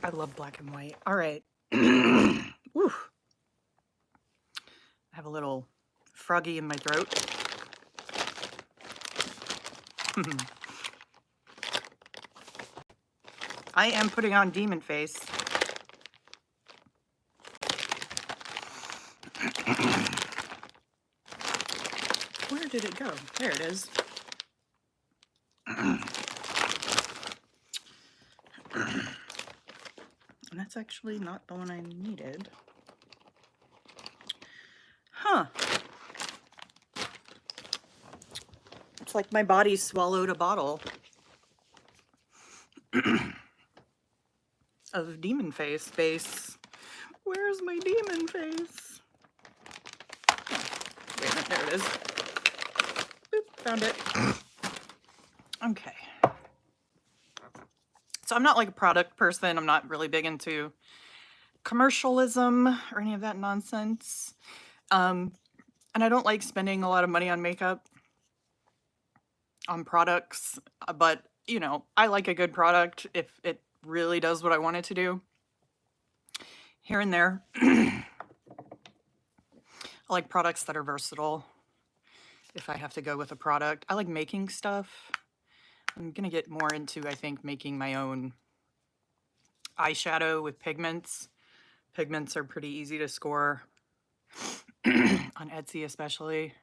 I love black and white. All right. Woo. I have a little froggy in my throat. I am putting on Demon Face. Where did it go? There it is. And that's actually not the one I needed. Huh. It's like my body swallowed a bottle of Demon Face base. Where's my Demon Face? Oh, wait a minute, there it is. Boop, found it. Okay. So I'm not like a product person. I'm not really big into commercialism or any of that nonsense. And I don't like spending a lot of money on makeup, on products, but you know, I like a good product if it really does what I want it to do. Here and there. I like products that are versatile if I have to go with a product. I like making stuff. I'm gonna get more into, I think, making my own eyeshadow with pigments. Pigments are pretty easy to score on Etsy especially.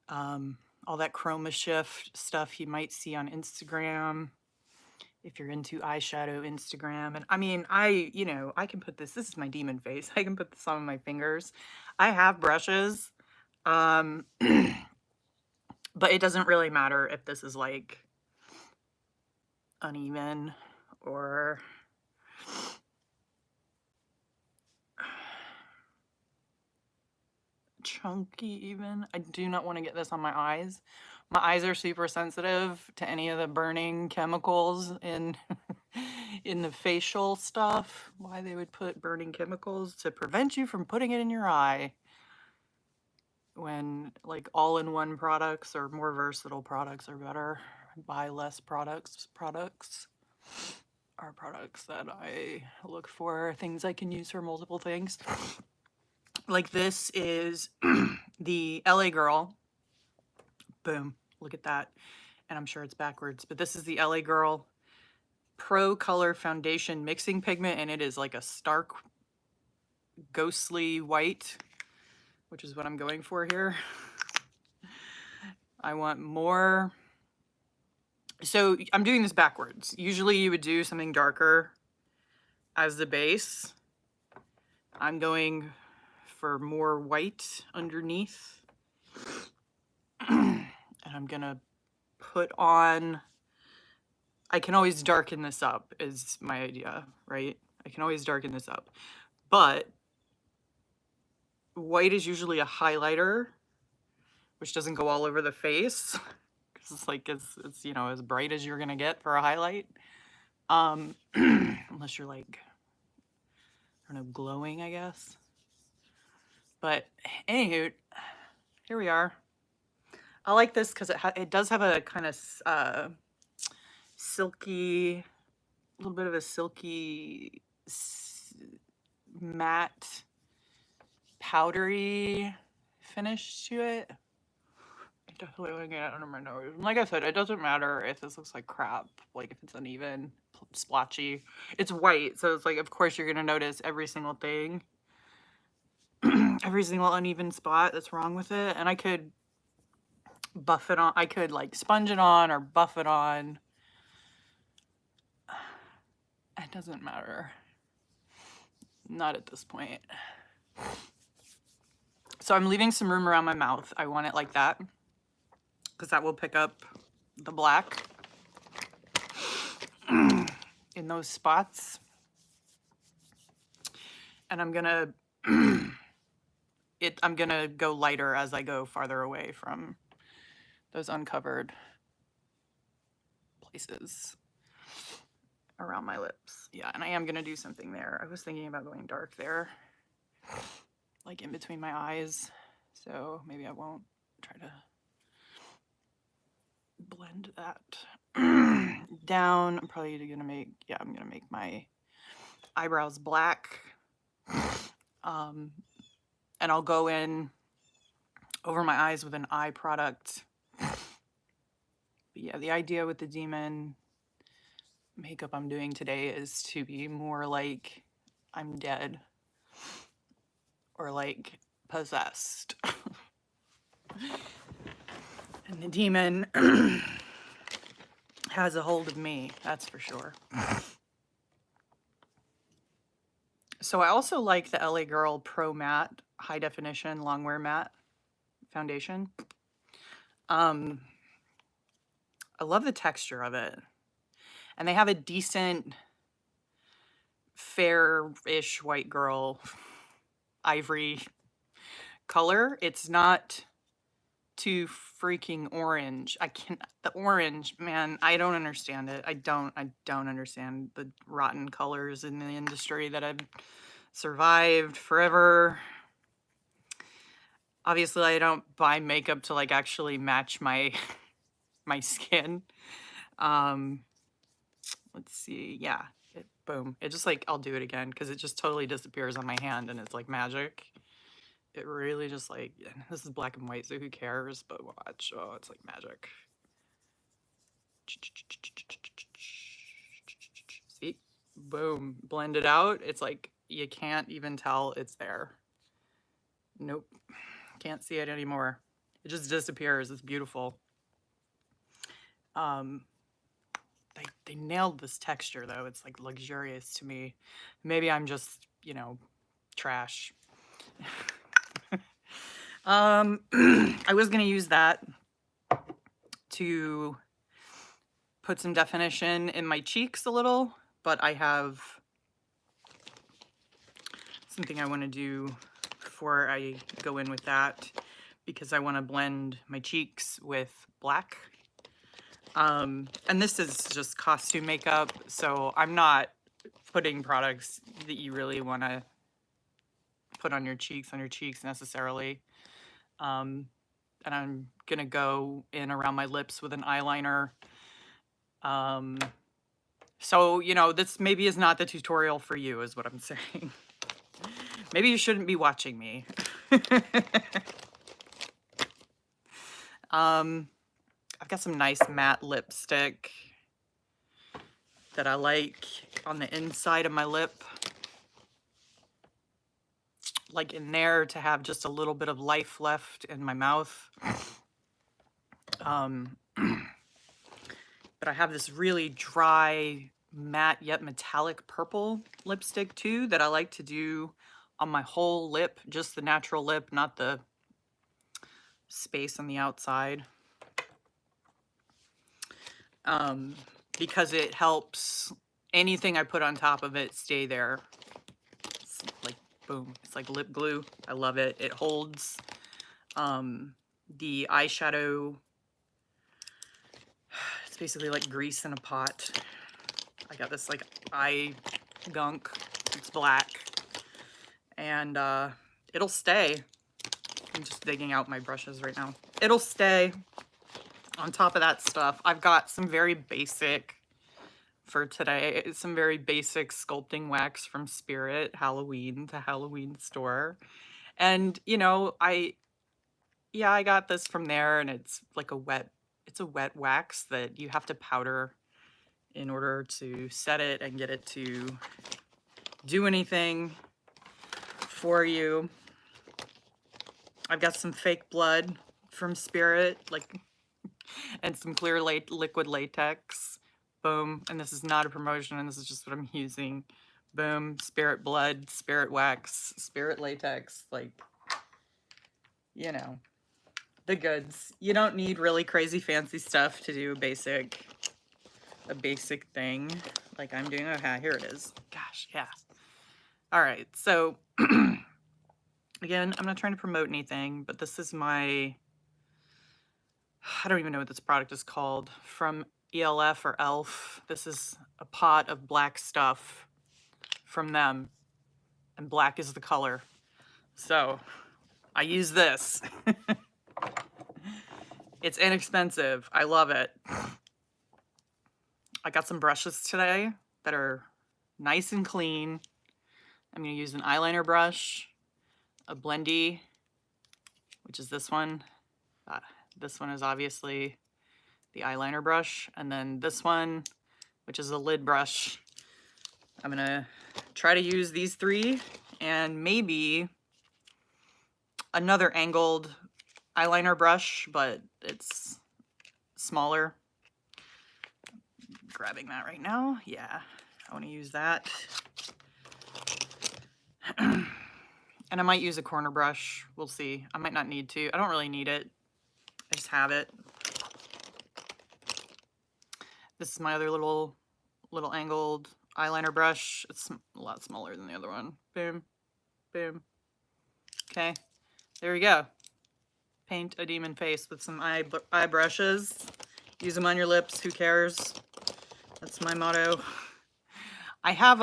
All that chroma shift stuff you might see on Instagram if you're into eyeshadow Instagram. And I mean, you know, I can put this is my Demon Face. I can put this on my fingers. I have brushes, but it doesn't really matter if this is like uneven or chunky even. I do not want to get this on my eyes. My eyes are super sensitive to any of the burning chemicals in in the facial stuff. Why they would put burning chemicals to prevent you from putting it in your eye when like all-in-one products or more versatile products are better. Buy less products. Products are products that I look for, things I can use for multiple things. Like this is the LA Girl. Boom, look at that. And I'm sure it's backwards, but this is the LA Girl Pro Color Foundation Mixing Pigment, and it is like a stark, ghostly white, which is what I'm going for here. I want more. So I'm doing this backwards. Usually you would do something darker as the base. I'm going for more white underneath. And I'm gonna put on, I can always darken this up is my idea, right? I can always darken this up, but white is usually a highlighter, which doesn't go all over the face. Cause it's like, it's, you know, as bright as you're gonna get for a highlight. Unless you're like, I don't know, glowing, I guess. But anywho, here we are. I like this because it does have a kind of silky, a little bit of a silky, matte, powdery finish to it. I definitely want to get it under my nose. Like I said, it doesn't matter if this looks like crap, like if it's uneven, splotchy. It's white, so it's like, of course you're going to notice every single thing. Every single uneven spot that's wrong with it. And I could buff it on. I could like sponge it on or buff it on. It doesn't matter. Not at this point. So I'm leaving some room around my mouth. I want it like that because that will pick up the black in those spots. And I'm gonna I'm gonna go lighter as I go farther away from those uncovered places around my lips. Yeah, and I am gonna do something there. I was thinking about going dark there, like in between my eyes. So maybe I won't try to blend that down. I'm probably gonna make, yeah, I'm gonna make my eyebrows black. And I'll go in over my eyes with an eye product. But yeah, the idea with the demon makeup I'm doing today is to be more like I'm dead or like possessed. And the demon has a hold of me, that's for sure. So I also like the LA Girl Pro Matte High Definition Longwear Matte Foundation. I love the texture of it. And they have a decent fair-ish white girl ivory color. It's not too freaking orange. The orange, man, I don't understand it. I don't understand the rotten colors in the industry that I've survived forever. Obviously, I don't buy makeup to like actually match my my skin. Let's see. Yeah. Boom. It just like, I'll do it again because it just totally disappears on my hand and it's like magic. It really just like, this is black and white, so who cares? But watch. Oh, it's like magic. See? Boom. Blend it out. It's like, you can't even tell it's there. Nope. Can't see it anymore. It just disappears. It's beautiful. They nailed this texture though. It's like luxurious to me. Maybe I'm just, you know, trash. I was gonna use that to put some definition in my cheeks a little, but I have something I want to do before I go in with that because I want to blend my cheeks with black. And this is just costume makeup, so I'm not putting products that you really want to put on your cheeks necessarily. And I'm gonna go in around my lips with an eyeliner. So, you know, this maybe is not the tutorial for you, is what I'm saying. Maybe you shouldn't be watching me. I've got some nice matte lipstick that I like on the inside of my lip. Like in there to have just a little bit of life left in my mouth. But I have this really dry, matte yet metallic purple lipstick too that I like to do on my whole lip, just the natural lip, not the space on the outside. Because it helps anything I put on top of it stay there. It's like, boom, it's like lip glue. I love it. It holds the eyeshadow. It's basically like grease in a pot. I got this like eye gunk. It's black. And it'll stay. I'm just digging out my brushes right now. It'll stay. On top of that stuff, I've got some very basic, for today, some very basic sculpting wax from Spirit, Halloween to Halloween store. And, you know, I got this from there, and it's like it's a wet wax that you have to powder in order to set it and get it to do anything for you. I've got some fake blood from Spirit, like, and some clear liquid latex. Boom. And this is not a promotion, and this is just what I'm using. Boom. Spirit blood, Spirit wax, Spirit latex. Like, you know, the goods. You don't need really crazy fancy stuff to do a basic thing like I'm doing. Okay, here it is. Gosh, yeah. All right. So, again, I'm not trying to promote anything, but this is my... I don't even know what this product is called, from ELF or ELF. This is a pot of black stuff from them, and black is the color. So I use this. It's inexpensive. I love it. I got some brushes today that are nice and clean. I'm going to use an eyeliner brush, a blendy, which is this one. This one is obviously the eyeliner brush. And then this one, which is a lid brush. I'm going to try to use these three and maybe another angled eyeliner brush, but it's smaller. Grabbing that right now. Yeah, I want to use that. And I might use a corner brush. We'll see. I might not need to. I don't really need it. I just have it. This is my other little angled eyeliner brush. It's a lot smaller than the other one. Boom, boom. Okay, there we go. Paint a demon face with some eye brushes. Use them on your lips. Who cares? That's my motto. I have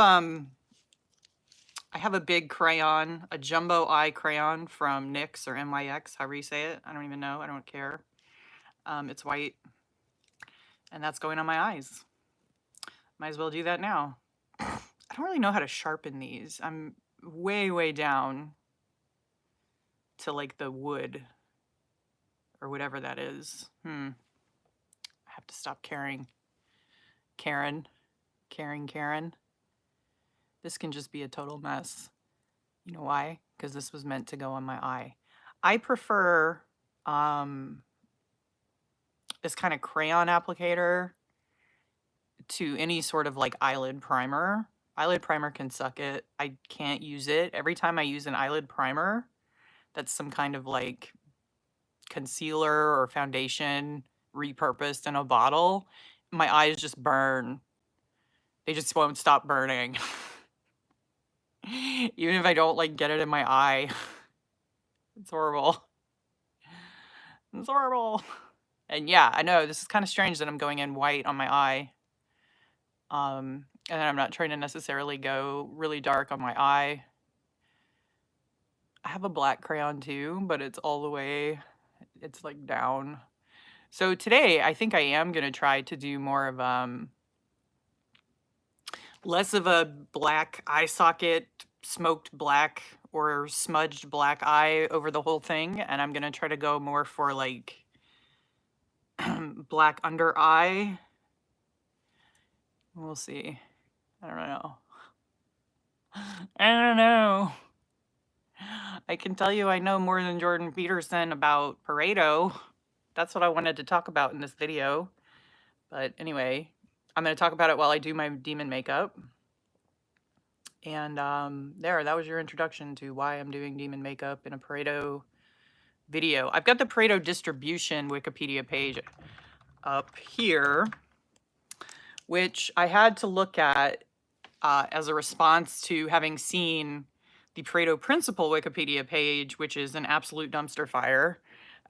a big crayon, a jumbo eye crayon from NYX or NYX, however you say it. I don't even know. I don't care. It's white. And that's going on my eyes. Might as well do that now. I don't really know how to sharpen these. I'm way down to like the wood or whatever that is. I have to stop caring. Karen. This can just be a total mess. You know why? Because this was meant to go on my eye. I prefer this kind of crayon applicator to any sort of like eyelid primer. Eyelid primer can suck it. I can't use it. Every time I use an eyelid primer, that's some kind of like concealer or foundation repurposed in a bottle, my eyes just burn. They just won't stop burning. Even if I don't like get it in my eye. It's horrible. It's horrible. And yeah, I know this is kind of strange that I'm going in white on my eye. And I'm not trying to necessarily go really dark on my eye. I have a black crayon too, but it's all the way, it's like down. So today, I think I am going to try to do more of, less of a black eye socket, smoked black or smudged black eye over the whole thing. And I'm going to try to go more for like black under eye. We'll see. I don't know. I don't know. I can tell you I know more than Jordan Peterson about Pareto. That's what I wanted to talk about in this video. But anyway, I'm going to talk about it while I do my demon makeup. And that was your introduction to why I'm doing demon makeup in a Pareto video. I've got the Pareto distribution Wikipedia page up here, which I had to look at as a response to having seen the Pareto Principle Wikipedia page, which is an absolute dumpster fire.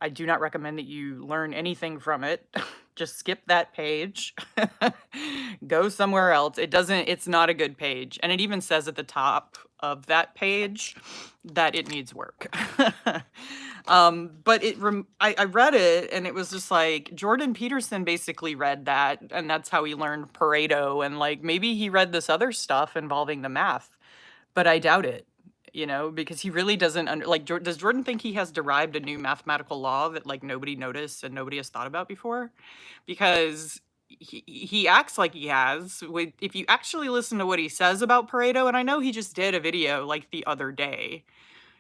I do not recommend that you learn anything from it. Just skip that page. Go somewhere else. It's not a good page. And it even says at the top of that page that it needs work. But I read it and it was just like Jordan Peterson basically read that and that's how he learned Pareto, and like maybe he read this other stuff involving the math, but I doubt it. You know, because he really doesn't does Jordan think he has derived a new mathematical law that like nobody noticed and nobody has thought about before? Because he acts like he has. If you actually listen to what he says about Pareto, and I know he just did a video like the other day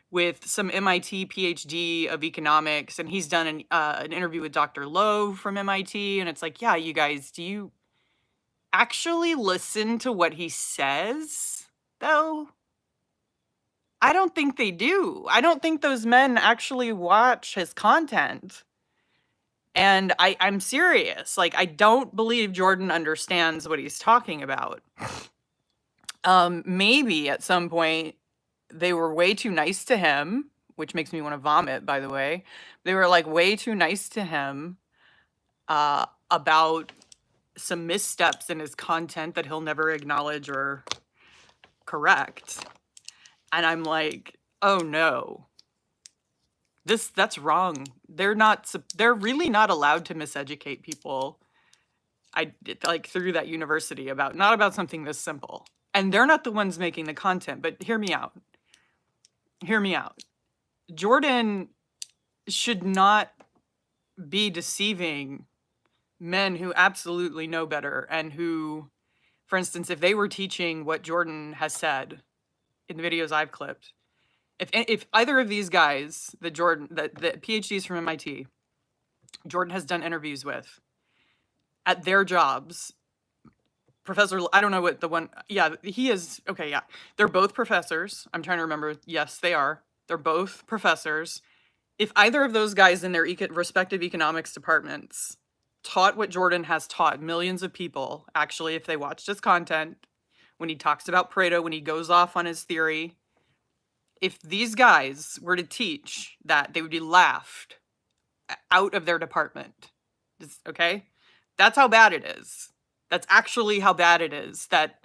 with some MIT PhD of economics, and he's done an interview with Dr. Lowe from MIT, and it's like, yeah, you guys, do you actually listen to what he says, though? I don't think they do. I don't think those men actually watch his content. And I'm serious. Like, I don't believe Jordan understands what he's talking about. Maybe at some point they were way too nice to him, which makes me want to vomit, by the way. They were like way too nice to him about some missteps in his content that he'll never acknowledge or correct. And I'm like, oh no, that's wrong. They're really not allowed to miseducate people. Like through that university not about something this simple. And they're not the ones making the content, but hear me out. Hear me out. Jordan should not be deceiving men who absolutely know better and who, for instance, if they were teaching what Jordan has said in the videos I've clipped, if either of these guys, the PhDs from MIT, Jordan has done interviews with at their jobs, Professor, I don't know what the one, yeah, he is, okay, yeah. They're both professors. I'm trying to remember. Yes, they are. They're both professors. If either of those guys in their respective economics departments taught what Jordan has taught millions of people, actually, if they watched his content, when he talks about Pareto, when he goes off on his theory, if these guys were to teach that, they would be laughed out of their department. Okay? That's how bad it is. That's actually how bad it is that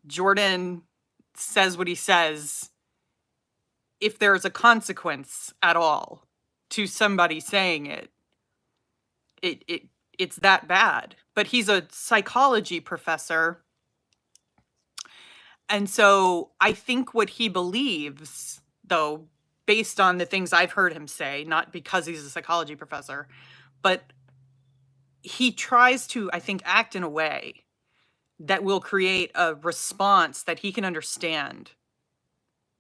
Jordan says what he says if there's a consequence at all to somebody saying it. It's that bad. But he's a psychology professor. And so I think what he believes, though, based on the things I've heard him say, not because he's a psychology professor, but he tries to, I think, act in a way that will create a response that he can understand,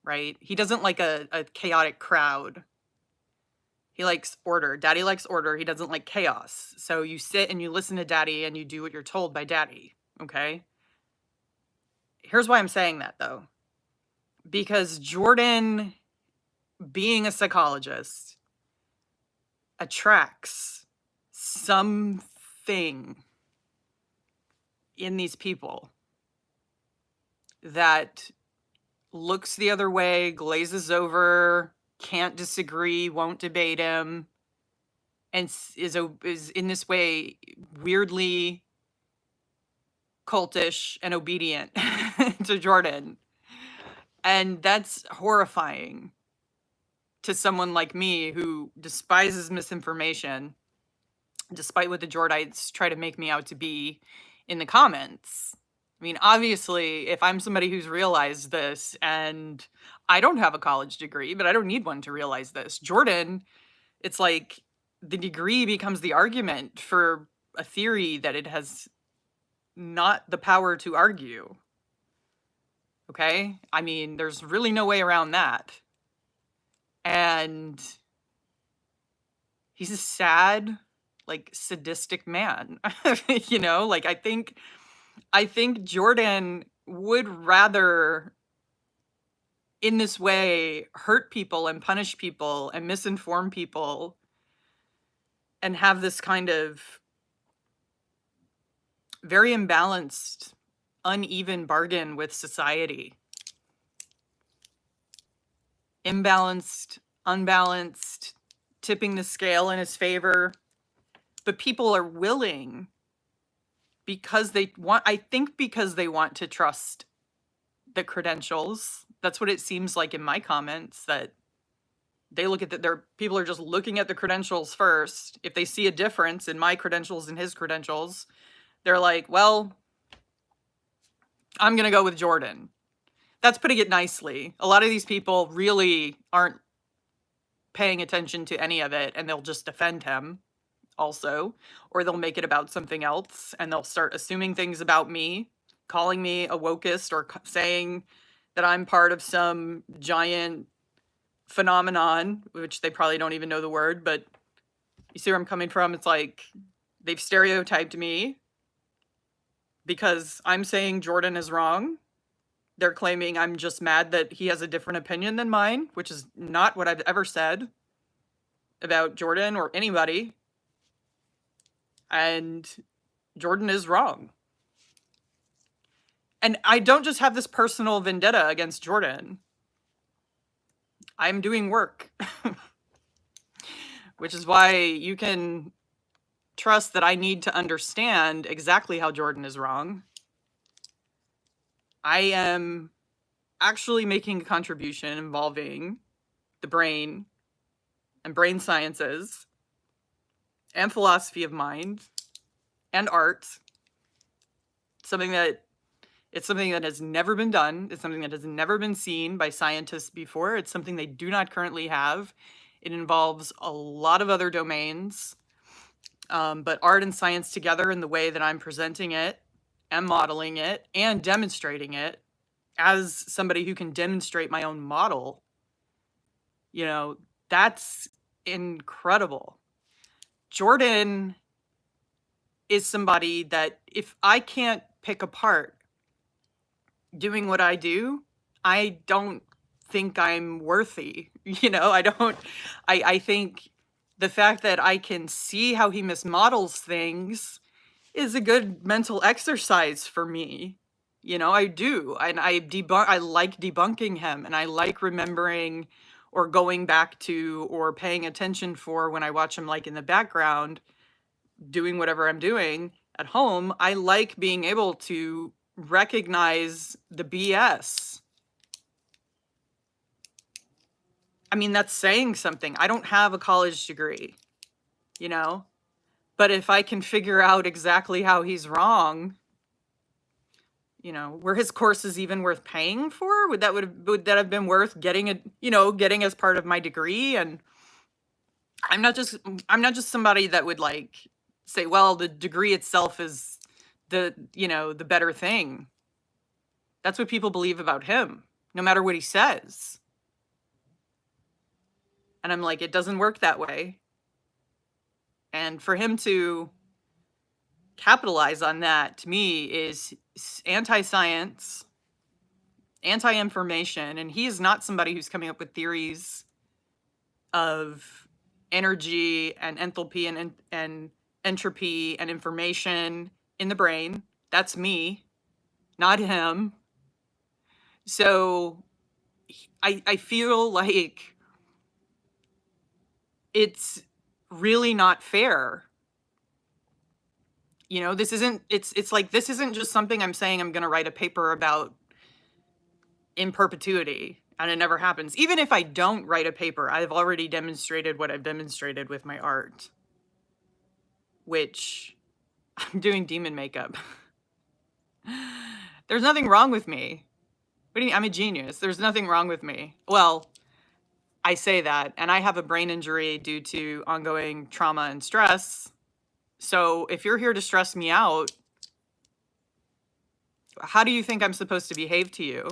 right? He doesn't like a chaotic crowd. He likes order. Daddy likes order. He doesn't like chaos. So you sit and you listen to Daddy and you do what you're told by Daddy, okay? Here's why I'm saying that, though. Because Jordan, being a psychologist, attracts something in these people that looks the other way, glazes over, can't disagree, won't debate him, and is in this way weirdly cultish and obedient to Jordan. And that's horrifying to someone like me who despises misinformation, despite what the Jordites try to make me out to be in the comments. I mean, obviously, if I'm somebody who's realized this, and I don't have a college degree, but I don't need one to realize this. Jordan, it's like the degree becomes the argument for a theory that it has not the power to argue. Okay? I mean, there's really no way around that. And he's a sad, like, sadistic man. You know, like, I think Jordan would rather, in this way, hurt people and punish people and misinform people and have this kind of very imbalanced, uneven bargain with society. Imbalanced, unbalanced, tipping the scale in his favor. But people are willing because they want, I think because they want to trust the credentials. That's what it seems like in my comments, that they look at their people are just looking at the credentials first. If they see a difference in my credentials and his credentials, they're like, well, I'm going to go with Jordan. That's putting it nicely. A lot of these people really aren't paying attention to any of it, and they'll just defend him also, or they'll make it about something else, and they'll start assuming things about me, calling me a wokeist, or saying that I'm part of some giant phenomenon, which they probably don't even know the word, but you see where I'm coming from? It's like they've stereotyped me because I'm saying Jordan is wrong. They're claiming I'm just mad that he has a different opinion than mine, which is not what I've ever said about Jordan or anybody. And Jordan is wrong. And I don't just have this personal vendetta against Jordan. I'm doing work. Which is why you can trust that I need to understand exactly how Jordan is wrong. I am actually making a contribution involving the brain and brain sciences and philosophy of mind and art. Something that It's something that has never been done. It's something that has never been seen by scientists before. It's something they do not currently have. It involves a lot of other domains, but art and science together in the way that I'm presenting it and modeling it and demonstrating it as somebody who can demonstrate my own model, you know, that's incredible. Jordan is somebody that if I can't pick apart doing what I do, I don't think I'm worthy. You know, I think the fact that I can see how he mismodels things is a good mental exercise for me. You know, I do. And I like debunking him, and I like remembering or going back to or paying attention for when I watch him, like in the background doing whatever I'm doing at home. I like being able to recognize the BS. I mean, that's saying something. I don't have a college degree, you know? But if I can figure out exactly how he's wrong, you know, were his courses even worth paying for? Would that have been worth getting getting as part of my degree? And I'm not just somebody that would like say, well, the degree itself is the better thing. That's what people believe about him, no matter what he says. And I'm like, it doesn't work that way. And for him to capitalize on that, to me, is anti-science, anti-information. And he is not somebody who's coming up with theories of energy and enthalpy and entropy and information in the brain. That's me, not him. So I feel like it's really not fair. You know, it's like, this isn't just something I'm saying I'm going to write a paper about in perpetuity and it never happens. Even if I don't write a paper, I've already demonstrated what I've demonstrated with my art, which I'm doing demon makeup. There's nothing wrong with me. What do you mean? I'm a genius. There's nothing wrong with me. Well, I say that, and I have a brain injury due to ongoing trauma and stress. So if you're here to stress me out, how do you think I'm supposed to behave to you?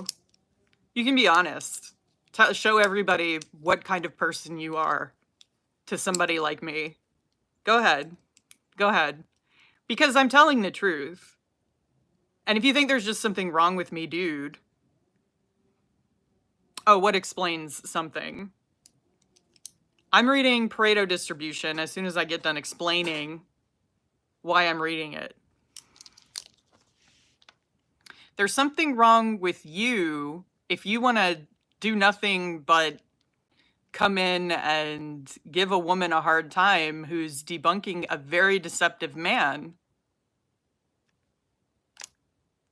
You can be honest. Show everybody what kind of person you are to somebody like me. Go ahead. Go ahead. Because I'm telling the truth. And if you think there's just something wrong with me, dude. Oh, what explains something? I'm reading Pareto distribution as soon as I get done explaining why I'm reading it. There's something wrong with you if you want to do nothing but come in and give a woman a hard time who's debunking a very deceptive man.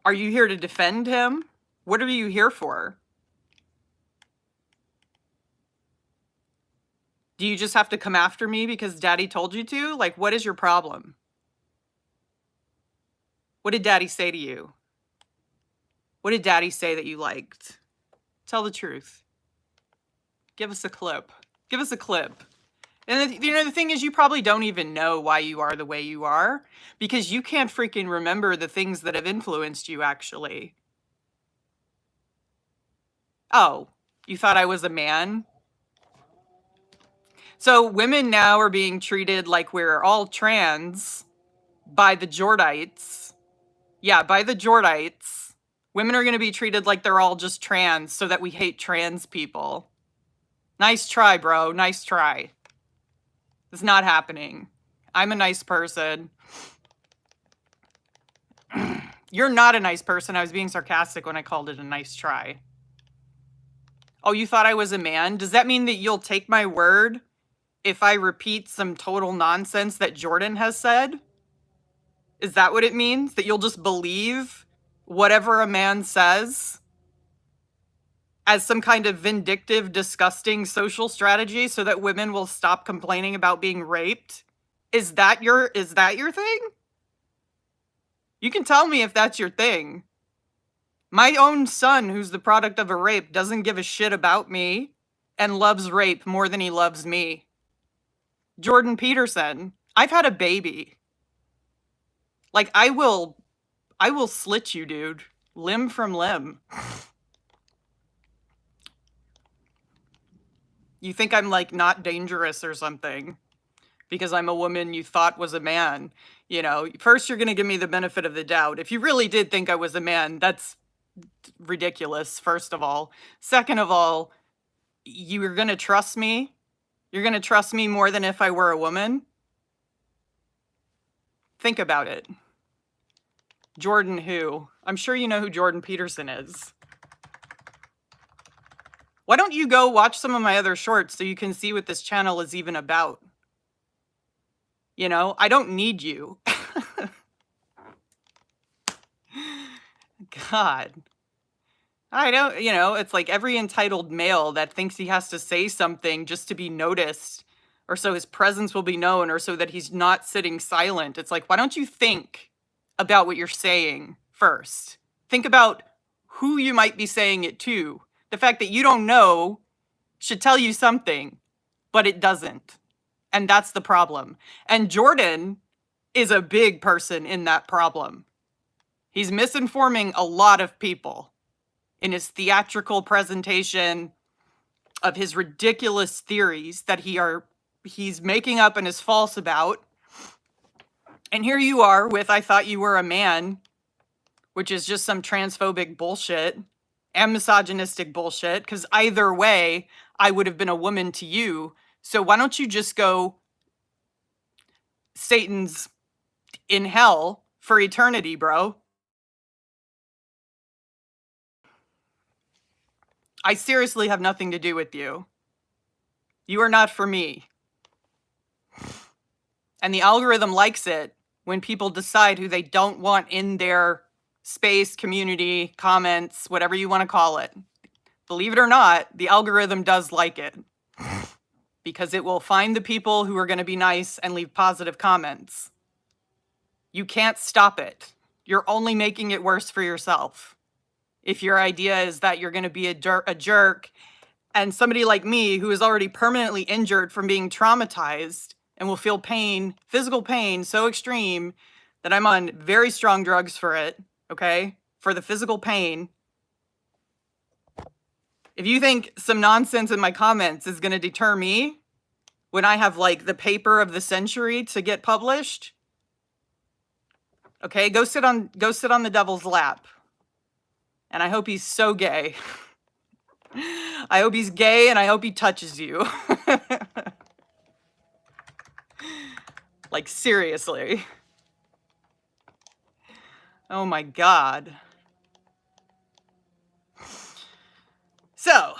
Are you here to defend him? What are you here for? Do you just have to come after me because daddy told you to? Like, what is your problem? What did daddy say to you? What did daddy say that you liked? Tell the truth. Give us a clip. Give us a clip. And the thing is, you probably don't even know why you are the way you are, because you can't freaking remember the things that have influenced you, actually. Oh, you thought I was a man? So women now are being treated like we're all trans by the Jordites. Yeah, by the Jordites. Women are going to be treated like they're all just trans so that we hate trans people. Nice try, bro. Nice try. It's not happening. I'm a nice person. You're not a nice person. I was being sarcastic when I called it a nice try. Oh, you thought I was a man? Does that mean that you'll take my word if I repeat some total nonsense that Jordan has said? Is that what it means? That you'll just believe whatever a man says as some kind of vindictive, disgusting social strategy so that women will stop complaining about being raped? Is that your thing? You can tell me if that's your thing. My own son, who's the product of a rape, doesn't give a shit about me and loves rape more than he loves me. Jordan Peterson, I've had a baby. Like, I will slit you, dude. Limb from limb. You think I'm, like, not dangerous or something because I'm a woman you thought was a man. You know, first you're going to give me the benefit of the doubt. If you really did think I was a man, that's ridiculous, first of all. Second of all, you're going to trust me? You're going to trust me more than if I were a woman? Think about it. Jordan who? I'm sure you know who Jordan Peterson is. Why don't you go watch some of my other shorts so you can see what this channel is even about? You know, I don't need you. God. I don't, you know, it's like every entitled male that thinks he has to say something just to be noticed, or so his presence will be known, or so that he's not sitting silent. It's like, why don't you think about what you're saying first? Think about who you might be saying it to. The fact that you don't know should tell you something, but it doesn't. And that's the problem. And Jordan is a big person in that problem. He's misinforming a lot of people in his theatrical presentation of his ridiculous theories that he's making up and is false about. And here you are with "I thought you were a man," which is just some transphobic bullshit and misogynistic bullshit, because either way, I would have been a woman to you. So why don't you just go Satan's in hell for eternity, bro? I seriously have nothing to do with you. You are not for me. And the algorithm likes it when people decide who they don't want in their space, community, comments, whatever you want to call it. Believe it or not, the algorithm does like it. Because it will find the people who are going to be nice and leave positive comments. You can't stop it. You're only making it worse for yourself. If your idea is that you're going to be a jerk, and somebody like me who is already permanently injured from being traumatized and will feel pain, physical pain, so extreme that I'm on very strong drugs for it, okay? For the physical pain. If you think some nonsense in my comments is going to deter me when I have, like, the paper of the century to get published, okay, go sit on the devil's lap. And I hope he's so gay. I hope he's gay and I hope he touches you. Like, seriously. Oh my God. So,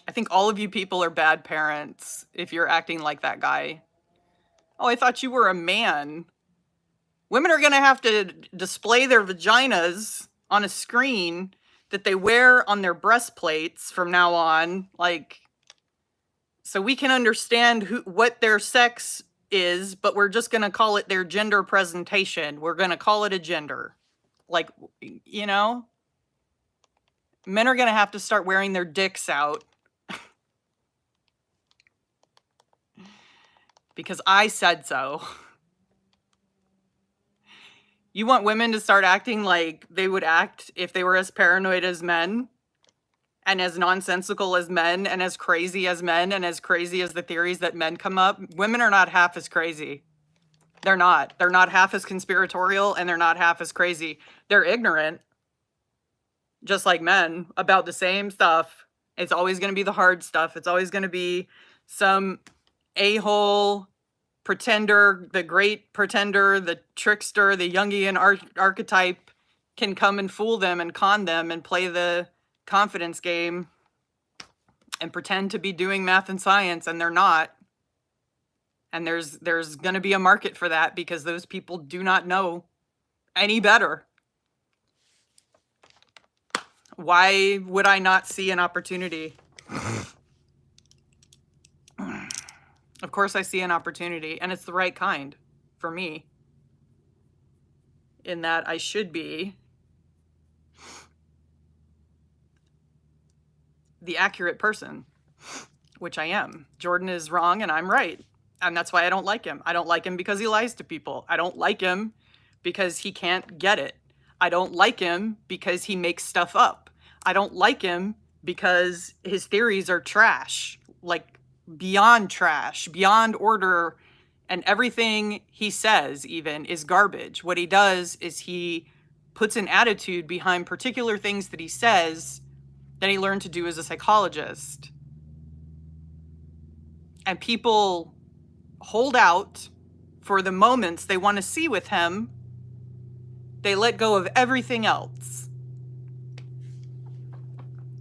I think all of you people are bad parents if you're acting like that guy. Oh, I thought you were a man. Women are going to have to display their vaginas on a screen that they wear on their breastplates from now on, like, so we can understand what their sex is, but we're just going to call it their gender presentation. We're going to call it a gender. Like, you know, men are going to have to start wearing their dicks out. Because I said so. You want women to start acting like they would act if they were as paranoid as men, and as nonsensical as men, and as crazy as men, and as crazy as the theories that men come up? Women are not half as crazy. They're not. They're not half as conspiratorial, and they're not half as crazy. They're ignorant, just like men, about the same stuff. It's always going to be the hard stuff. It's always going to be some a-hole pretender, the great pretender, the trickster, the Jungian archetype can come and fool them and con them and play the confidence game and pretend to be doing math and science, and they're not. And there's going to be a market for that because those people do not know any better. Why would I not see an opportunity? Of course I see an opportunity, and it's the right kind for me. in that I should be the accurate person, which I am. Jordan is wrong and I'm right. And that's why I don't like him. I don't like him because he lies to people. I don't like him because he can't get it. I don't like him because he makes stuff up. I don't like him because his theories are trash, like beyond trash, beyond order, and everything he says even is garbage. What he does is he puts an attitude behind particular things that he says that he learned to do as a psychologist. And people hold out for the moments they want to see with him. They let go of everything else.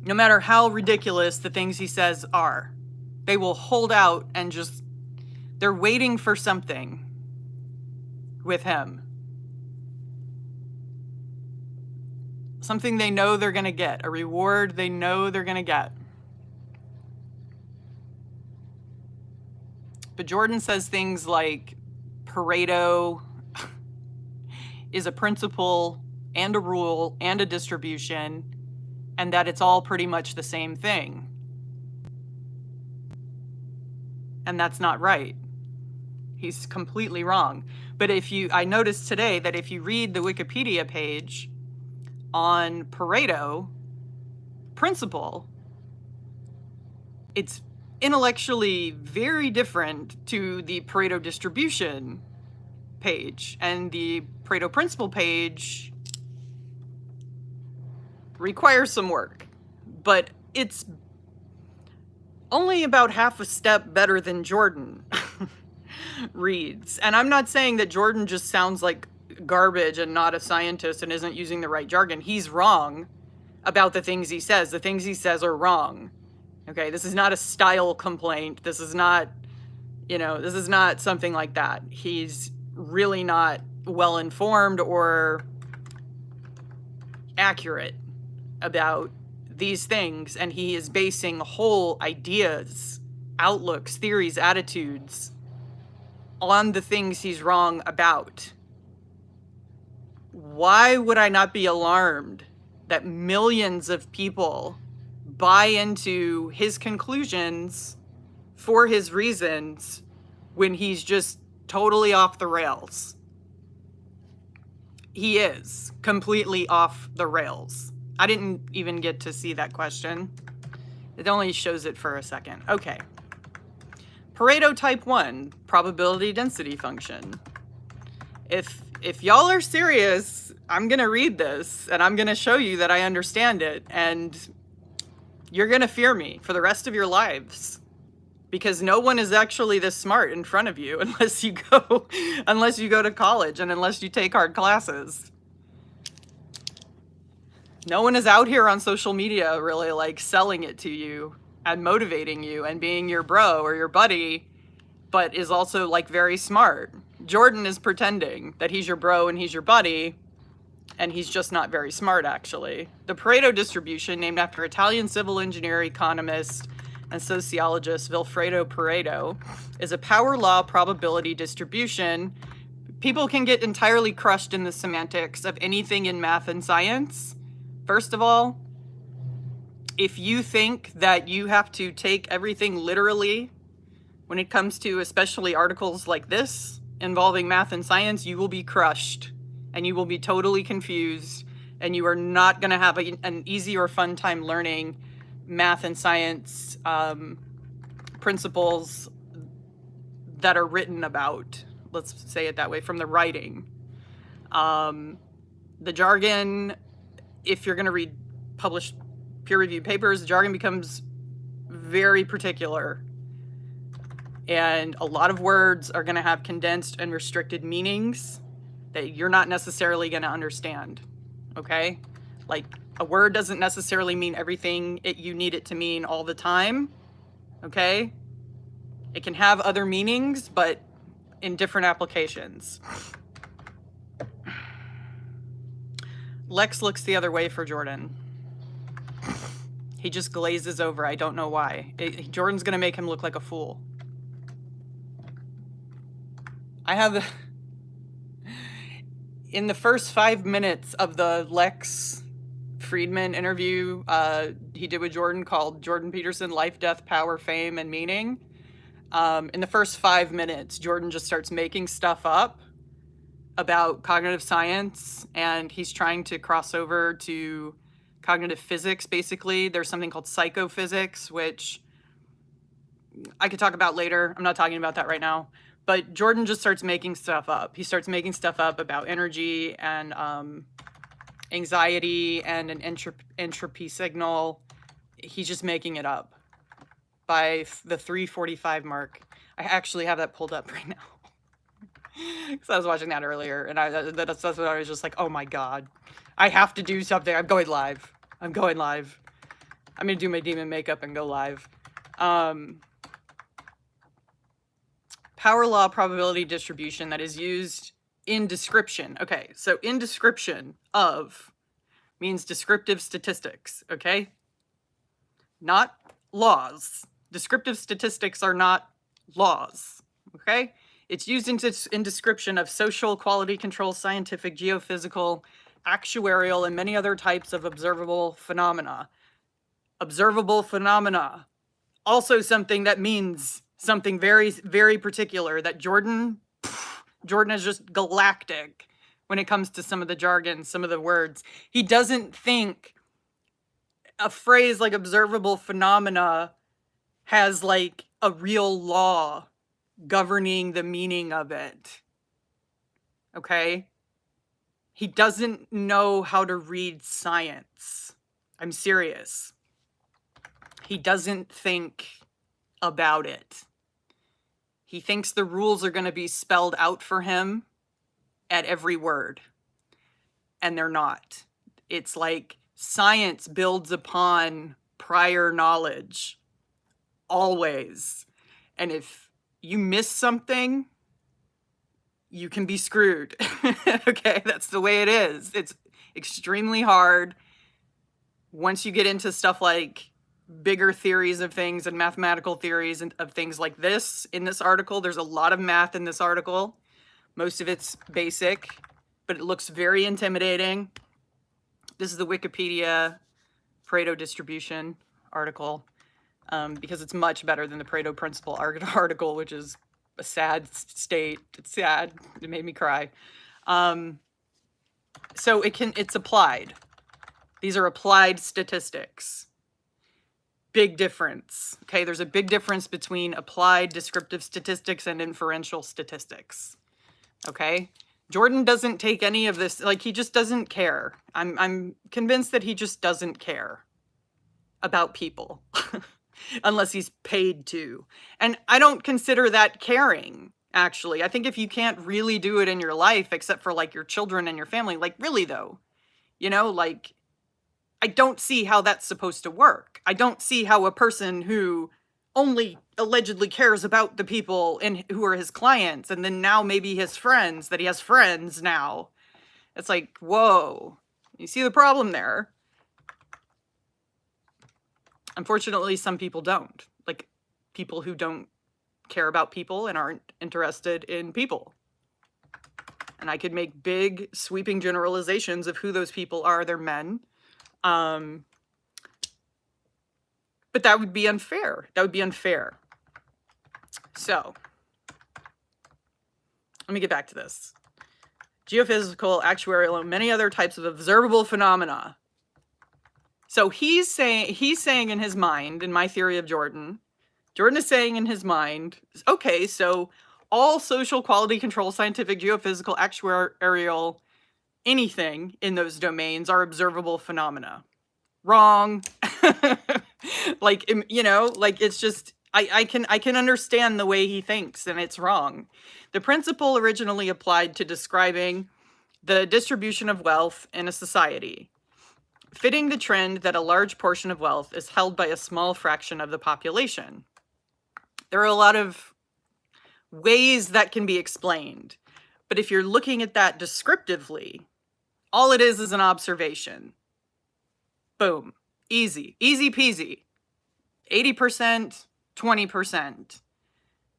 No matter how ridiculous the things he says are, they will hold out and just, they're waiting for something with him. Something they know they're going to get, a reward they know they're going to get. But Jordan says things like Pareto is a principle and a rule and a distribution, and that it's all pretty much the same thing. And that's not right. He's completely wrong. But I noticed today that if you read the Wikipedia page on Pareto principle, it's intellectually very different to the Pareto distribution page, and the Pareto principle page requires some work, but it's only about half a step better than Jordan reads. And I'm not saying that Jordan just sounds like garbage and not a scientist and isn't using the right jargon. He's wrong about the things he says. The things he says are wrong. Okay, this is not a style complaint. This is not, this is not something like that. He's really not well informed or accurate about these things, and he is basing whole ideas, outlooks, theories, attitudes on the things he's wrong about. Why would I not be alarmed that millions of people buy into his conclusions for his reasons when he's just totally off the rails? He is completely off the rails. I didn't even get to see that question. It only shows it for a second. Okay. Pareto type 1, probability density function. If y'all are serious, I'm going to read this and I'm going to show you that I understand it, and you're going to fear me for the rest of your lives, because no one is actually this smart in front of you unless you go to college and unless you take hard classes. No one is out here on social media really like selling it to you and motivating you and being your bro or your buddy, but is also like very smart. Jordan is pretending that he's your bro and he's your buddy, and he's just not very smart, actually. The Pareto distribution, named after Italian civil engineer, economist, and sociologist Vilfredo Pareto, is a power law probability distribution. People can get entirely crushed in the semantics of anything in math and science. First of all, if you think that you have to take everything literally when it comes to especially articles like this involving math and science, you will be crushed and you will be totally confused, and you are not going to have an easy or fun time learning math and science principles that are written about, let's say it that way, from the writing. The jargon, if you're going to read published peer-reviewed papers, the jargon becomes very particular. And a lot of words are going to have condensed and restricted meanings that you're not necessarily going to understand, okay? Like, a word doesn't necessarily mean everything you need it to mean all the time, okay? It can have other meanings, but in different applications. Lex looks the other way for Jordan. He just glazes over. I don't know why. Jordan's going to make him look like a fool. in the first 5 minutes of the Lex Friedman interview he did with Jordan called Jordan Peterson, Life, Death, Power, Fame, and Meaning, in the first 5 minutes, Jordan just starts making stuff up about cognitive science, and he's trying to cross over to cognitive physics, basically. There's something called psychophysics, which I could talk about later. I'm not talking about that right now. But Jordan just starts making stuff up. He starts making stuff up about energy and anxiety and an entropy signal. He's just making it up by the 3:45 mark. I actually have that pulled up right now. Because I was watching that earlier, and that's what I was just like, oh my god. I have to do something. I'm going live. I'm going live. I'm going to do my demon makeup and go live. Power law probability distribution that is used in description. Okay, so in description of means descriptive statistics, okay? Not laws. Descriptive statistics are not laws, okay? It's used in description of social, quality control, scientific, geophysical, actuarial, and many other types of observable phenomena. Observable phenomena. Also something that means something very, very particular that Jordan is just galactic when it comes to some of the jargon, some of the words. He doesn't think a phrase like observable phenomena has like a real law governing the meaning of it. Okay? He doesn't know how to read science. I'm serious. He doesn't think about it. He thinks the rules are going to be spelled out for him at every word. And they're not. It's like science builds upon prior knowledge. Always. And if you miss something, you can be screwed. Okay, that's the way it is. It's extremely hard. Once you get into stuff like bigger theories of things and mathematical theories and of things like this, in this article, there's a lot of math in this article. Most of it's basic, but it looks very intimidating. This is the Wikipedia Pareto distribution article. Because it's much better than the Pareto principle article, which is a sad state. It's sad. It made me cry. So it's applied. These are applied statistics. Big difference. Okay, there's a big difference between applied descriptive statistics and inferential statistics. Okay? Jordan doesn't take any of this, like he just doesn't care. I'm convinced that he just doesn't care about people. Unless he's paid to. And I don't consider that caring, actually. I think if you can't really do it in your life, except for like your children and your family, like really though, you know, like I don't see how that's supposed to work. I don't see how a person who only allegedly cares about the people who are his clients, and then now maybe his friends, that he has friends now. It's like, whoa, you see the problem there? Unfortunately, some people don't. Like, people who don't care about people and aren't interested in people. And I could make big, sweeping generalizations of who those people are. They're men. But that would be unfair. That would be unfair. So, let me get back to this. Geophysical, actuarial, and many other types of observable phenomena. So he's saying in his mind, in my theory of Jordan is saying in his mind, okay, so all social, quality control, scientific, geophysical, actuarial, anything in those domains are observable phenomena. Wrong. Like, you know, like it's just, I can understand the way he thinks, and it's wrong. The principle originally applied to describing the distribution of wealth in a society, fitting the trend that a large portion of wealth is held by a small fraction of the population. There are a lot of ways that can be explained, but if you're looking at that descriptively, all it is an observation. Boom. Easy. Easy peasy. 80%, 20%.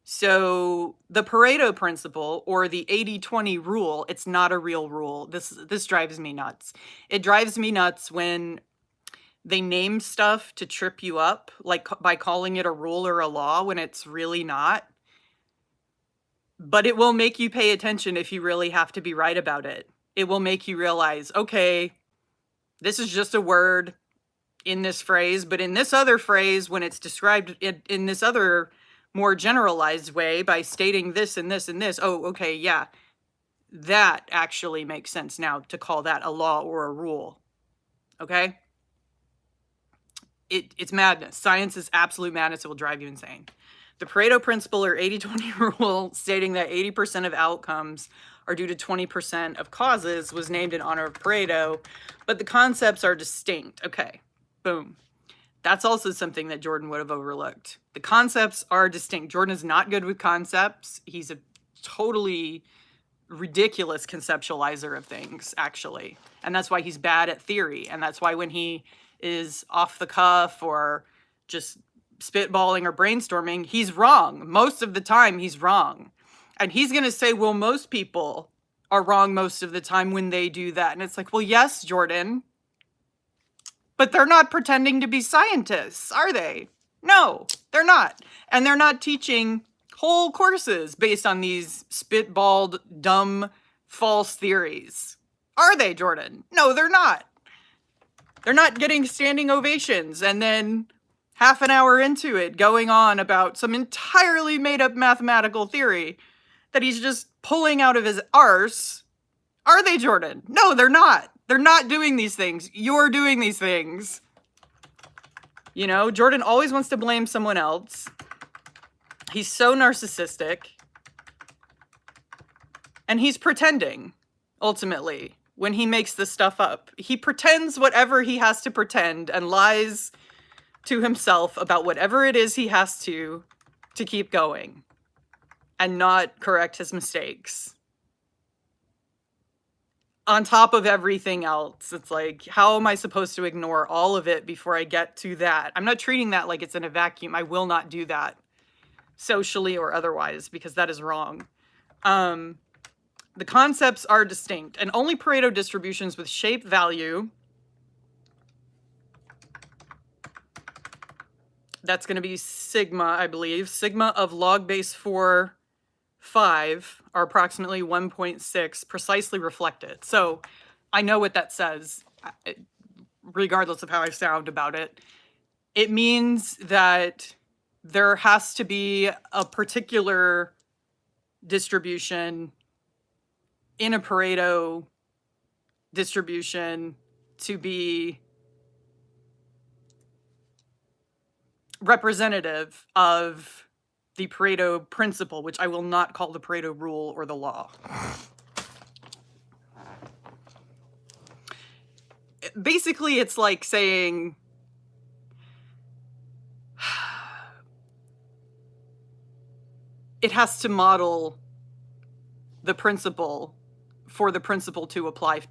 So the Pareto principle, or the 80-20 rule, it's not a real rule. This drives me nuts. It drives me nuts when they name stuff to trip you up, like by calling it a rule or a law when it's really not. But it will make you pay attention if you really have to be right about it. It will make you realize, okay, this is just a word in this phrase, but in this other phrase, when it's described in this other more generalized way by stating this and this and this, oh, okay, yeah, that actually makes sense now to call that a law or a rule. Okay? It's madness. Science is absolute madness. It will drive you insane. The Pareto principle, or 80-20 rule, stating that 80% of outcomes are due to 20% of causes, was named in honor of Pareto, but the concepts are distinct. Okay, boom. That's also something that Jordan would have overlooked. The concepts are distinct. Jordan is not good with concepts. He's a totally ridiculous conceptualizer of things, actually. And that's why he's bad at theory. And that's why when he is off the cuff or just spitballing or brainstorming, he's wrong. Most of the time, he's wrong. And he's going to say, well, most people are wrong most of the time when they do that. And it's like, well, yes, Jordan, but they're not pretending to be scientists, are they? No, they're not. And they're not teaching whole courses based on these spitballed, dumb, false theories. Are they, Jordan? No, they're not. They're not getting standing ovations and then half an hour into it going on about some entirely made-up mathematical theory that he's just pulling out of his arse. Are they, Jordan? No, they're not. They're not doing these things. You're doing these things. You know, Jordan always wants to blame someone else. He's so narcissistic. And he's pretending, ultimately, when he makes this stuff up. He pretends whatever he has to pretend and lies to himself about whatever it is he has to keep going and not correct his mistakes. On top of everything else, it's like, how am I supposed to ignore all of it before I get to that? I'm not treating that like it's in a vacuum. I will not do that, socially or otherwise, because that is wrong. The concepts are distinct, and only Pareto distributions with shape value, that's going to be sigma, I believe, sigma of log base 4, 5 are approximately 1.6 precisely reflect it. So I know what that says, regardless of how I sound about it. It means that there has to be a particular distribution in a Pareto distribution to be representative of the Pareto principle, which I will not call the Pareto rule or the law. Basically, it's like saying it has to model the principle for the principle to apply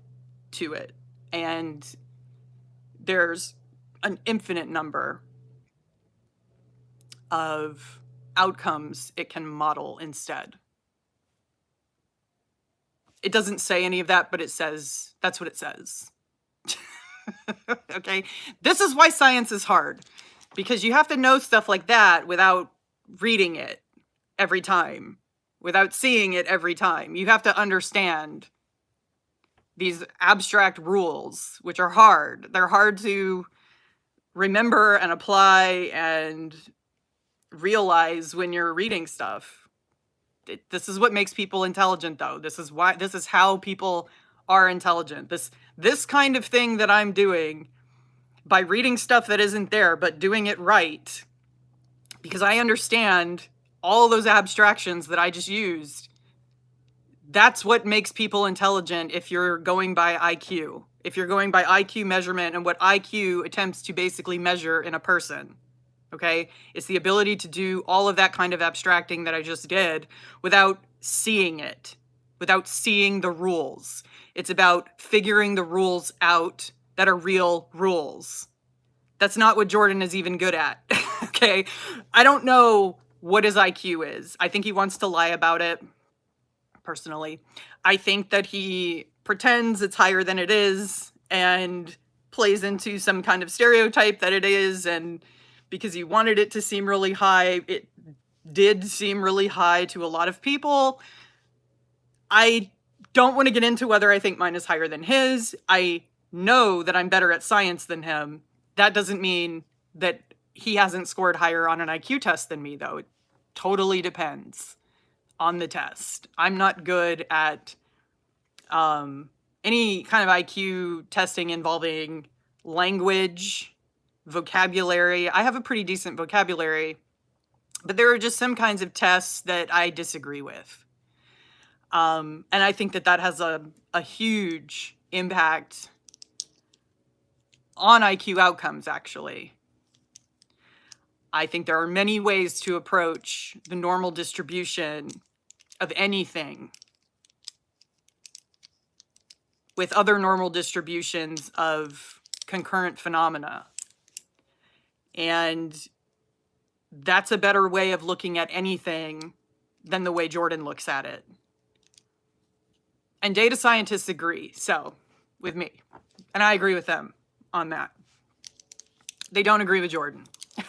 to it. And there's an infinite number of outcomes it can model instead. It doesn't say any of that, but it says, that's what it says. Okay? This is why science is hard, because you have to know stuff like that without reading it every time, without seeing it every time. You have to understand these abstract rules, which are hard. They're hard to remember and apply and realize when you're reading stuff. This is what makes people intelligent, though. This is how people are intelligent. This kind of thing that I'm doing by reading stuff that isn't there, but doing it right, because I understand all those abstractions that I just used. That's what makes people intelligent if you're going by IQ. If you're going by IQ measurement and what IQ attempts to basically measure in a person. Okay? It's the ability to do all of that kind of abstracting that I just did without seeing it, without seeing the rules. It's about figuring the rules out that are real rules. That's not what Jordan is even good at. Okay? I don't know what his IQ is. I think he wants to lie about it, personally. I think that he pretends it's higher than it is and plays into some kind of stereotype that it is, and because he wanted it to seem really high, it did seem really high to a lot of people. I don't want to get into whether I think mine is higher than his. I know that I'm better at science than him. That doesn't mean that he hasn't scored higher on an IQ test than me, though. It totally depends on the test. I'm not good at any kind of IQ testing involving language, vocabulary. I have a pretty decent vocabulary, but there are just some kinds of tests that I disagree with. And I think that that has a huge impact on IQ outcomes, actually. I think there are many ways to approach the normal distribution of anything with other normal distributions of concurrent phenomena. And that's a better way of looking at anything than the way Jordan looks at it. And data scientists agree, so, with me. And I agree with them on that. They don't agree with Jordan.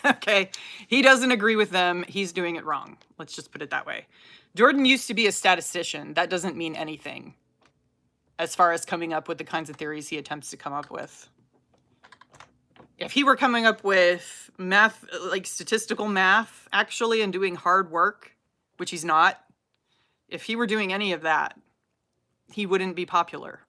Okay? He doesn't agree with them. He's doing it wrong. Let's just put it that way. Jordan used to be a statistician. That doesn't mean anything as far as coming up with the kinds of theories he attempts to come up with. If he were coming up with math, like statistical math, actually, and doing hard work, which he's not, if he were doing any of that, he wouldn't be popular.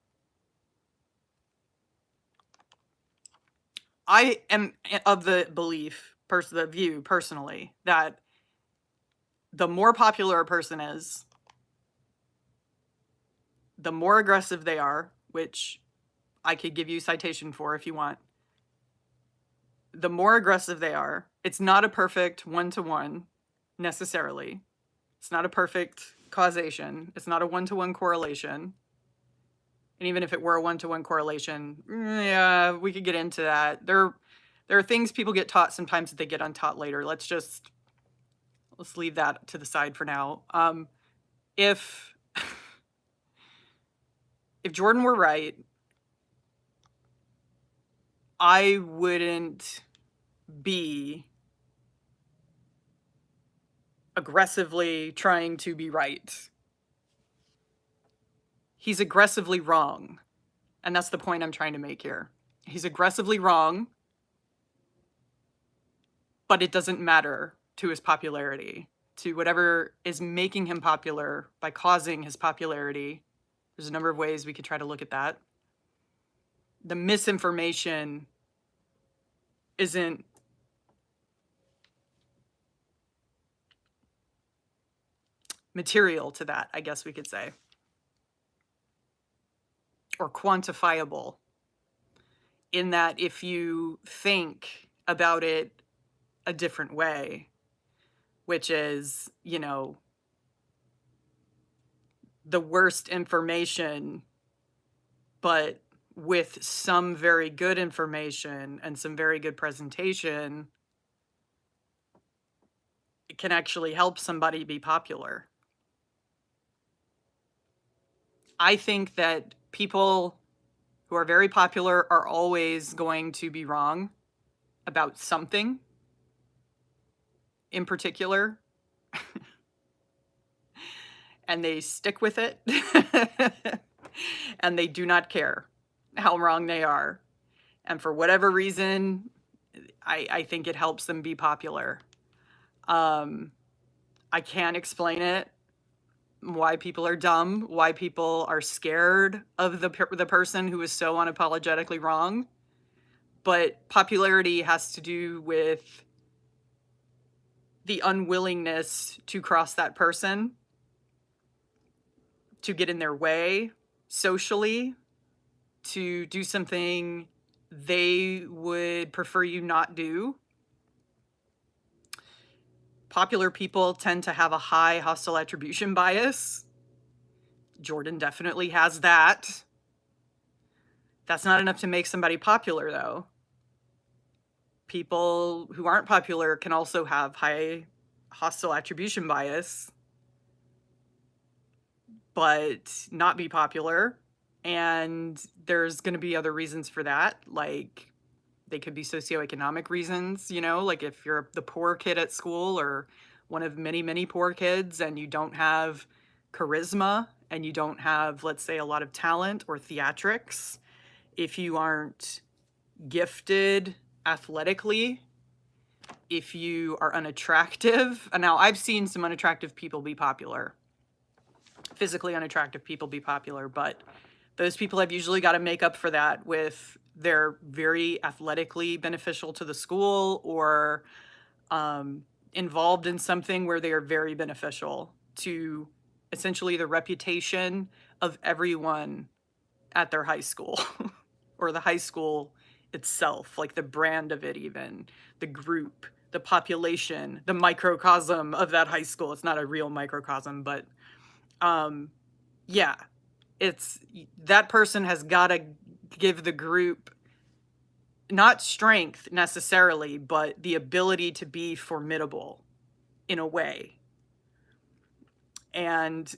I am of the belief, the view personally, that the more popular a person is, the more aggressive they are, which I could give you citation for if you want. The more aggressive they are, it's not a perfect one-to-one necessarily. It's not a perfect causation. It's not a one-to-one correlation. And even if it were a one-to-one correlation, yeah, we could get into that. There are things people get taught sometimes that they get untaught later. Let's leave that to the side for now. If Jordan were right, I wouldn't be aggressively trying to be right. He's aggressively wrong. And that's the point I'm trying to make here. He's aggressively wrong, but it doesn't matter to his popularity, to whatever is making him popular by causing his popularity. There's a number of ways we could try to look at that. The misinformation isn't material to that, I guess we could say, or quantifiable, in that if you think about it a different way, which is, you know, the worst information, but with some very good information and some very good presentation, it can actually help somebody be popular. I think that people who are very popular are always going to be wrong about something in particular. And they stick with it. And they do not care how wrong they are. And for whatever reason, I think it helps them be popular. I can't explain it, why people are dumb, why people are scared of the person who is so unapologetically wrong. But popularity has to do with the unwillingness to cross that person, to get in their way socially, to do something they would prefer you not do. Popular people tend to have a high hostile attribution bias. Jordan definitely has that. That's not enough to make somebody popular, though. People who aren't popular can also have high hostile attribution bias, but not be popular. And there's going to be other reasons for that. Like they could be socioeconomic reasons, you know, like if you're the poor kid at school or one of many, many poor kids and you don't have charisma and you don't have, let's say, a lot of talent or theatrics, if you aren't gifted athletically, if you are unattractive. And now I've seen some unattractive people be popular, physically unattractive people be popular, but those people have usually got to make up for that with they're very athletically beneficial to the school or involved in something where they are very beneficial to essentially the reputation of everyone at their high school or the high school itself, like the brand of it, even the group, the population, the microcosm of that high school. It's not a real microcosm, but yeah, it's that person has got to give the group not strength necessarily, but the ability to be formidable in a way. And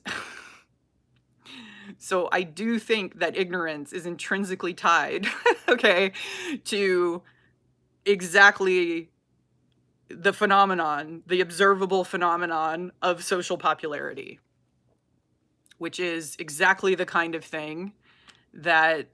so I do think that ignorance is intrinsically tied, okay, to exactly the phenomenon, the observable phenomenon of social popularity, which is exactly the kind of thing that